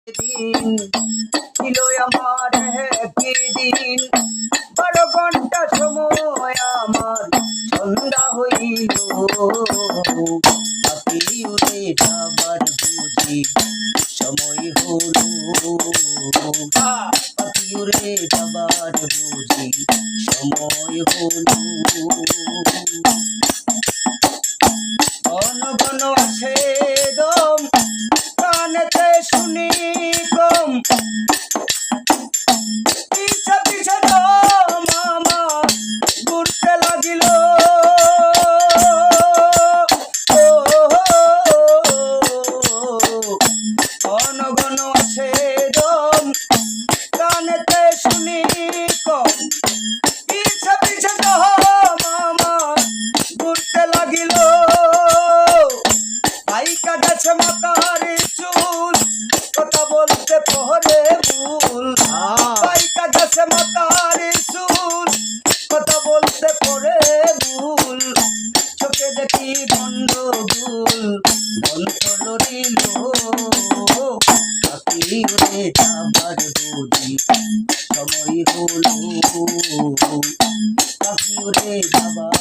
দিন ছিল আমার একদিন 12 ঘন্টা সময় আমার সন্ধ্যা হইল পাখি উড়ে যাবার বুঝি সময় হলো পাখি উড়ে যাবার বুঝি সময় হলো ঘন ঘন আসে দম কানেতে শুনি কম পিছে পিছে দম আমার ঘুরতে লাগিল ঘন ঘন আসে দম কানেতে শুনি কম পিছে পিছে দম আমার ঘুরতে লাগিল পাইকা গেছে মাথার চুল কথা বলতে পরে ভুল পাইকা গেছে মাথার চুল কথা বলতে পরে ভুল চোখে দেখি গন্ডগোল বন্ধ লড়িল পাখি উড়ে যাবার বুঝি সময় হলো পাখি উড়ে যাবার